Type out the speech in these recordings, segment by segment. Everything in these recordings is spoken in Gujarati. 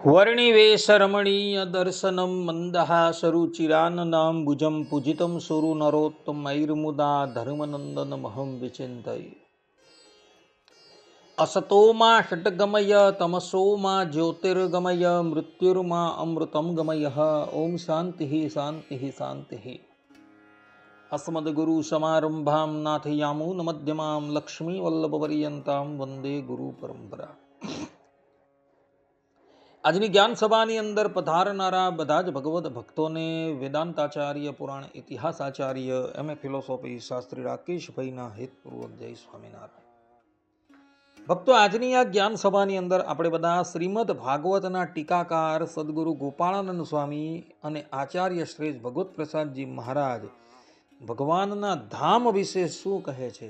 વર્ણિવેશરમણીય દર્શનમ મંદહાસરુચિરાનનામ ભુજમ પૂજિતમ સુરુ નરોત્તમૈર્મુદા ધર્મનંદનમહં વિચિંતયે. અસતોમા ષટ્ગમય તમસોમા જ્યોતિર્ગમય મૃત્યુર્મા અમૃતમ ગમય. ઓમ શાંતિ શાંતિ શાંતિ. અસ્મદ્ગુરુ સમારંભામ નાથયામૂન મધ્યમામ લક્ષ્મી વલ્લભપર્યંતામ વંદે ગુરુ પરંપરા. આજની જ્ઞાન સભાની અંદર પધારનારા બધા જ ભગવત ભક્તોને વેદાંતાચાર્ય, પુરાણ ઇતિહાસાચાર્ય, એમ.એ. ફિલોસોફી શાસ્ત્રી રાકેશભાઈના હેતપૂર્વક જય સ્વામિનારાયણ. ભક્તો, આજની આ જ્ઞાન સભાની અંદર આપણે બધા શ્રીમદ ભાગવતના ટીકાકાર સદગુરુ ગોપાળાનંદ સ્વામી અને આચાર્ય શ્રેષ્ઠ ભગવત પ્રસાદજી મહારાજ ભગવાનના ધામ વિશે શું કહે છે,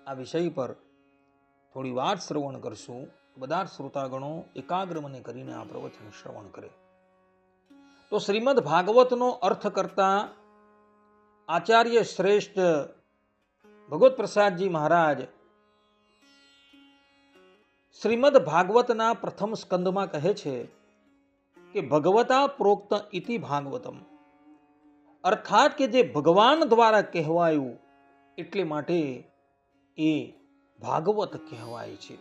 આ વિષય પર થોડી વાત શ્રવણ કરશું. બધા શ્રોતાગણો એકાગ્ર મને કરીને આ પ્રવચન શ્રવણ કરે. તો શ્રીમદ ભાગવતનો અર્થ કરતા આચાર્ય શ્રેષ્ઠ ભગવત પ્રસાદજી મહારાજ શ્રીમદ ભાગવતના પ્રથમ સ્કંદમાં કહે છે કે ભગવતા પ્રોક્ત ઇતિ ભાગવતમ, અર્થાત કે જે ભગવાન દ્વારા કહેવાયું એટલે માટે એ ભાગવત કહેવાય છે.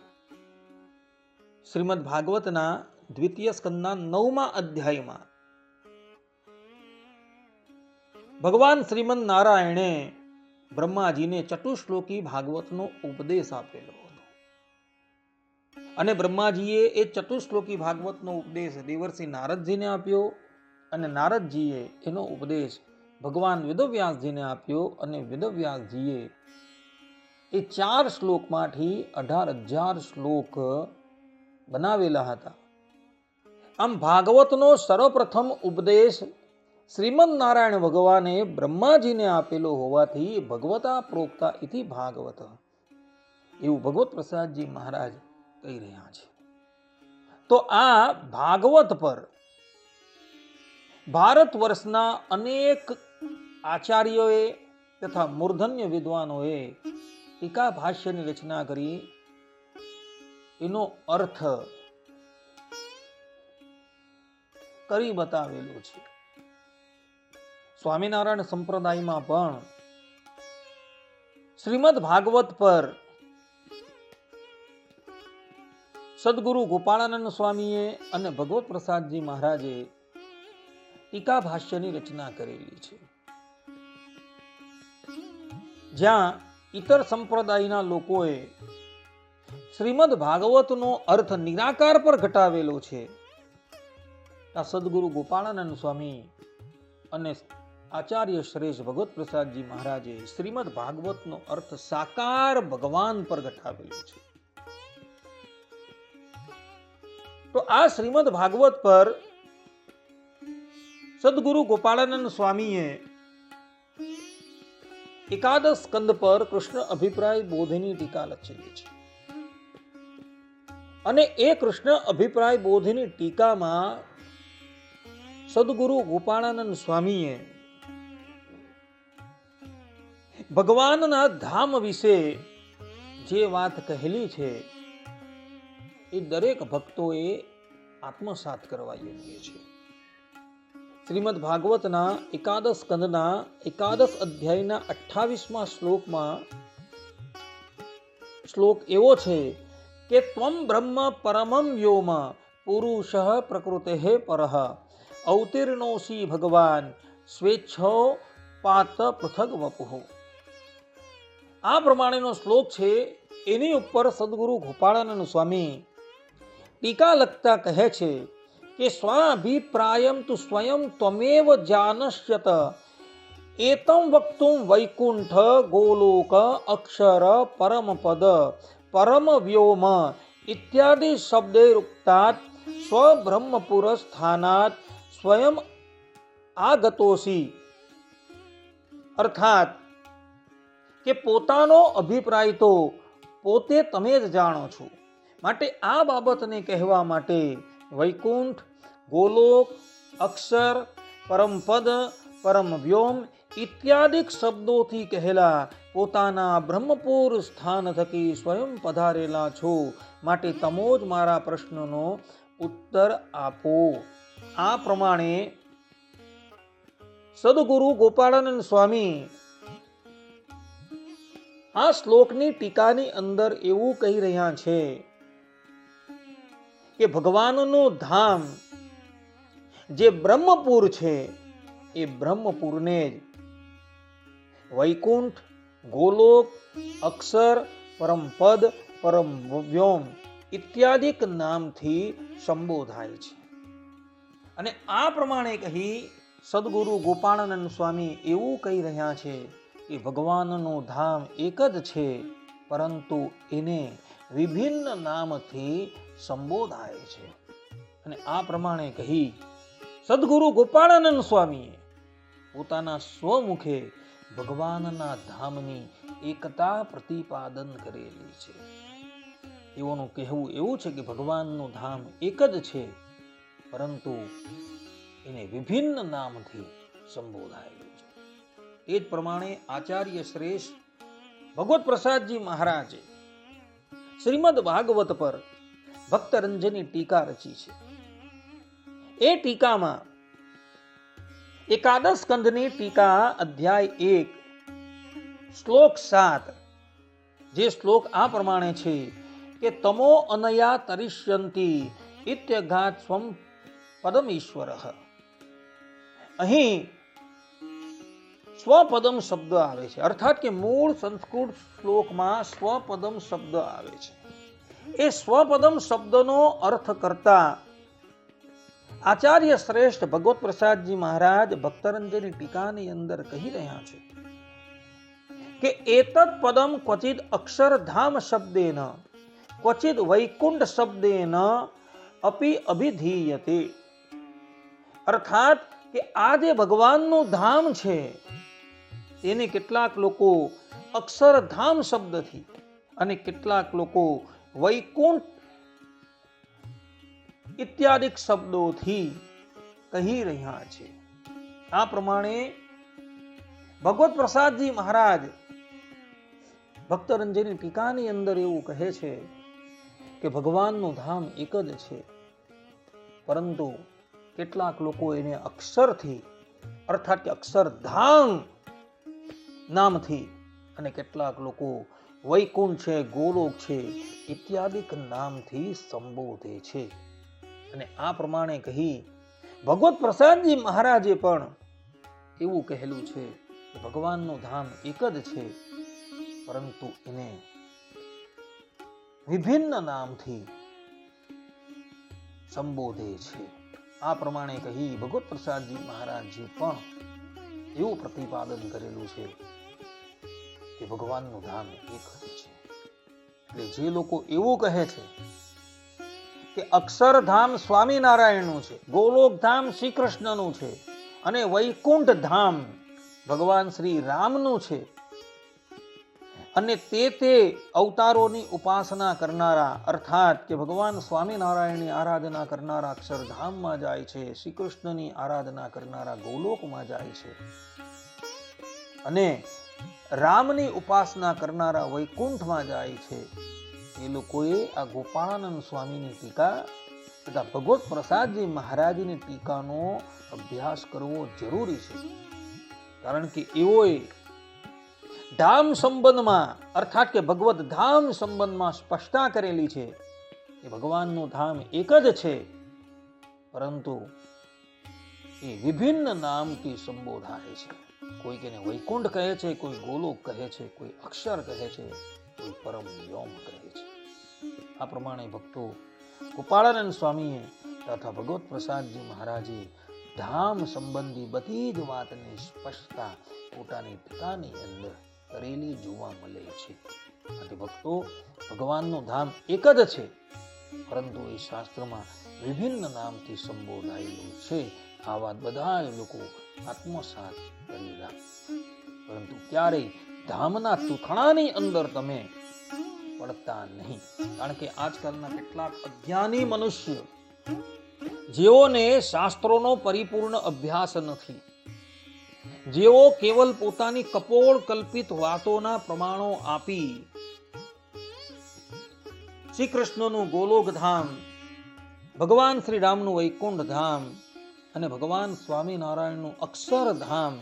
શ્રીમદ ભાગવતના દ્વિતીય સ્કંદના 9મા અધ્યાયમાં ભગવાન શ્રીમદ નારાયણે બ્રહ્માજીને ચતુશ્લોકી ભાગવતનો ઉપદેશ આપેલો હતો અને બ્રહ્માજીએ એ ચતુશ્લોકી ભાગવતનો ઉપદેશ દેવર્ષિ નારદજીને આપ્યો અને નારદજીએ એનો ઉપદેશ ભગવાન વેદવ્યાસજીને આપ્યો અને વેદવ્યાસજીએ એ 4 શ્લોકમાંથી 18,000 શ્લોક બનાવેલા હતા. આમ ભાગવતનો સર્વપ્રથમ ઉપદેશ શ્રીમદ નારાયણ ભગવાને બ્રહ્માજીને આપેલો હોવાથી ભગવતા પ્રોક્તા ઇતિ ભાગવત એવું ભગવત પ્રસાદજી મહારાજ કહી રહ્યા છે. તો આ ભાગવત પર ભારત વર્ષના અનેક આચાર્યોએ તથા મૂર્ધન્ય વિદ્વાનોએ ટીકા ભાષ્યની રચના કરી એનો અર્થ કરી બતાવેલો છે. સ્વામિનારાયણ સંપ્રદાયમાં પણ શ્રીમદ ભાગવત પર સદગુરુ ગોપાળાનંદ સ્વામીએ અને ભગવત પ્રસાદજી મહારાજે ટીકા ભાષ્યની રચના કરેલી છે. જ્યાં ઇતર સંપ્રદાયના લોકોએ શ્રીમદ ભાગવતનો અર્થ નિરાકાર પર ઘટાવેલો છે, આ સદગુરુ ગોપાળાનંદ સ્વામી અને આચાર્ય શ્રેષ્ઠ ભગવત પ્રસાદજી મહારાજે શ્રીમદ ભાગવતનો અર્થ સાકાર ભગવાન પર ઘટાવેલો છે. તો આ શ્રીમદ ભાગવત પર સદગુરુ ગોપાળાનંદ સ્વામીએ એકાદશ સ્કંદ પર કૃષ્ણ અભિપ્રાય બોધની ટીકા લખેલી છે અને એ કૃષ્ણ અભિપ્રાય બોધની ટીકામાં સદગુરુ ગોપાળાનંદ સ્વામીએ ભગવાનના ધામ વિશે જે વાત કહેલી છે એ દરેક ભક્તોએ આત્મસાત કરવા યોગ્ય છે. શ્રીમદ ભાગવતના એકાદશ સ્કંદના એકાદશ અધ્યાયના 28મા શ્લોકમાં શ્લોક એવો છે કે ત્વમ બ્રહ્મ પરમં વ્યોમ પુરુષ પ્રકૃતે પરઃ અવતીર્ણોસી ભગવાન સ્વેચ્છો પાત પૃથગ વપુઃ. આ પ્રમાણેનો શ્લોક છે. એની ઉપર સદગુરુ ગોપાળાનંદ સ્વામી ટીકા લખતા કહે છે કે સ્વાભિપ્રાયમ તુ સ્વયં ત્વમેવ જાનશ્યત એતમ વક્તુમ વૈકુંઠ ગોલોક અક્ષર પરમપદ પરમ વ્યોમ ઇત્યાદિ શબ્દૈરુક્તાત સ્વબ્રહ્મપુર સ્થાનાત સ્વયં આગતોસી. અર્થાત કે પોતાનો અભિપ્રાય તો પોતે તમે જ જાણો છો, માટે આ બાબતને કહેવા માટે વૈકુંઠ, ગોલોક, અક્ષર, પરમપદ, પરમ વ્યોમ ઇત્યાદિક શબ્દોથી કહેલા પોતાના બ્રહ્મપુર સ્થાન થકી સ્વયં પધારેલા છો, માટે તમો જ મારા પ્રશ્નનો ઉત્તર આપો. આ પ્રમાણે સદગુરુ ગોપાળાનંદ સ્વામી આ શ્લોકની ટીકાની અંદર એવું કહી રહ્યા છે કે ભગવાનનું ધામ જે બ્રહ્મપુર છે એ બ્રહ્મપુરને જ વૈકુંઠ, ગોલોક, અક્ષર, પરમપદ, પરમ વ્યોમ ઇત્યાદિક નામથી સંબોધાય છે. અને આ પ્રમાણે કહી સદગુરુ ગોપાળાનંદ સ્વામી એવું કહી રહ્યા છે કે ભગવાનનું ધામ એક જ છે, પરંતુ એને વિભિન્ન નામથી સંબોધાય છે. અને આ પ્રમાણે કહી સદગુરુ ગોપાળાનંદ સ્વામીએ પોતાના સ્વમુખે ભગવાનના ધામની એકતા પ્રતિપાદન કરેલી છે. એઓનું કહેવું એવું છે કે ભગવાનનું ધામ એક જ છે, પરંતુ એને વિભિન્ન નામથી સંબોધાયેલું છે. એ જ પ્રમાણે આચાર્ય શ્રેષ્ઠ ભગવત પ્રસાદજી મહારાજે શ્રીમદ ભાગવત પર ભક્તરંજની ટીકા રચી છે. એ ટીકામાં એકાદશ સ્કંધની ટીકા અધ્યાય 1 શ્લોક 7, જે શ્લોક આ પ્રમાણે છે કે તમો અનયા તરિષ્યંતી ઇત્યઘાત સ્વમ પદમ ઈશ્વરઃ. અહીં સ્વપદમ શબ્દ આવે છે, અર્થાત કે મૂળ સંસ્કૃત શ્લોકમાં સ્વપદમ શબ્દ આવે છે. એ સ્વપદમ શબ્દનો અર્થ કરતા આચાર્ય શ્રેષ્ઠ ભગવત પ્રસાદજી મહારાજ ભક્તરંજની ટીકાની અંદર કહી રહ્યા છે કે એતત પદમ ક્વચિદ અક્ષરધામ શબ્દેન ક્વચિદ વૈકુંઠ શબ્દેન અપી અભિધીયતે. અર્થાત કે આ જે ભગવાનનું ધામ છે તેને કેટલાક લોકો અક્ષરધામ શબ્દથી અને કેટલાક લોકો વૈકુંઠ ઇત્યાદિક શબ્દોથી કહી રહ્યા છે. આ પ્રમાણે ભગવત પ્રસાદજી મહારાજ ભક્તરંજની ટીકાની અંદર એવું કહે છે કે ભગવાનનું ધામ એક જ છે, પરંતુ કેટલાક લોકો એને અક્ષરથી અર્થાત કે અક્ષરધામ નામથી અને કેટલાક લોકો વૈકુંઠ છે, ગોલોક છે ઇત્યાદિક નામથી સંબોધે છે. અને આ પ્રમાણે કહી ભગવત પ્રસાદજી મહારાજે પણ એવું કહેલું છે કે ભગવાનનું ધામ એક જ છે, પરંતુ એને વિભિન્ન નામથી સંબોધે છે. આ પ્રમાણે કહી ભગવત પ્રસાદજી મહારાજે પણ એવું પ્રતિપાદન કરેલું છે કે ભગવાનનું ધામ એક જ છે. એટલે જે લોકો એવું કહે છે કે અક્ષરધામ સ્વામિનારાયણનું છે, ગોલોક ધામ શ્રી કૃષ્ણનું છે અને વૈકુંઠ ધામ ભગવાન શ્રી રામનું છે, અને તે અવતારોની ઉપાસના કરનારા અર્થાત કે ભગવાન સ્વામિનારાયણની આરાધના કરનારા અક્ષરધામમાં જાય છે, શ્રી કૃષ્ણની આરાધના કરનારા ગોલોકમાં જાય છે, અને રામની ઉપાસના કરનારા વૈકુંઠમાં જાય છે. એ લોકોએ આ ગોપાળાનંદ સ્વામીની ટીકા તથા ભગવત પ્રસાદજી મહારાજની ટીકાનો અભ્યાસ કરવો જરૂરી છે. કારણ કે એઓએ ધામ સંબંધમાં અર્થાત કે ભગવત ધામ સંબંધમાં સ્પષ્ટતા કરેલી છે કે ભગવાનનું ધામ એક જ છે, પરંતુ એ વિભિન્ન નામથી સંબોધાય છે. કોઈ તેને વૈકુંઠ કહે છે, કોઈ ગોલોક કહે છે, કોઈ અક્ષર કહે છે, કોઈ પરમ વ્યોમ કહે છે. આ પ્રમાણે ભક્તો ગોપાળાનંદ સ્વામીએ તથા ભગવત પ્રસાદજી મહારાજે ધામ સંબંધી બધી જ વાતની સ્પષ્ટતા પોતાની ટીકાની અંદર કરેલી જોવા મળે છે. આથી ભક્તો ભગવાનનું ધામ એક જ છે, પરંતુ એ શાસ્ત્રમાં વિભિન્ન નામથી સંબોધાયેલું છે. આ વાત બધા લોકો આત્મસાત કરી રાખે, પરંતુ ક્યારેય ધામના તૂથણાની અંદર તમે પડતા નહીં. કારણ કે આજકાલના કેટલાક અજ્ઞાની મનુષ્ય જેઓને શાસ્ત્રોનો પરિપૂર્ણ અભ્યાસ નથી, જેઓ કેવલ પોતાની કપોળ કલ્પિત વાતોના પ્રમાણો આપી શ્રી કૃષ્ણનું ગોલોક ધામ ભગવાન શ્રી રામનું વૈકુંઠ ધામ અને ભગવાન સ્વામિનારાયણનું અક્ષરધામ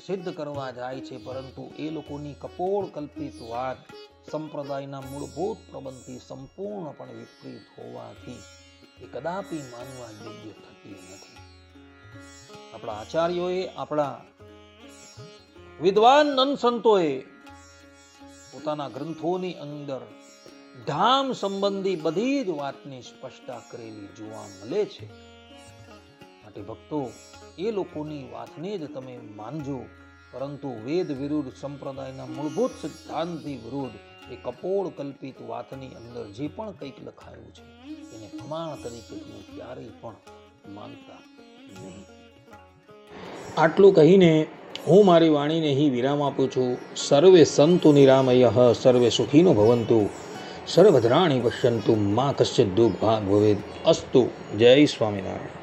સિદ્ધ કરવા જાય છે, પરંતુ એ લોકોની કપોળ કલ્પિત વાત સંપ્રદાયના મૂળભૂત પ્રબંધથી સંપૂર્ણપણે વિપરીત હોવાથી એ કદાપી માનવા યોગ્ય થતી નથી. આપણા આચાર્યોએ, આપણા વિદ્વાન સંતોએ પોતાના ગ્રંથોની અંદર ધામ સંબંધી બધી જ વાતની સ્પષ્ટતા કરેલી જોવા મળે છે. માટે ભક્તો, એ લોકોની વાતને જ તમે માનજો, પરંતુ વેદ વિરુદ્ધ સંપ્રદાયના મૂળભૂત સિદ્ધાંતથી વિરુદ્ધ એ કપોળ કલ્પિત વાતની અંદર જે પણ કંઈક લખાયું છે એને પ્રમાણ તરીકે તમે ક્યારેય પણ માનતા નહીં. આટલું કહીને હું મારી વાણીને અહીં વિરામ આપું છું. સર્વે સંતુ નિરામયઃ, સર્વે સુખીનો ભવંતુ, સર્વભદ્રાણિ પશ્યન્તુ, મા કશ્ચિદ દુઃખ ભાગ ભવેદ. અસ્તુ. જય સ્વામિનારાયણ.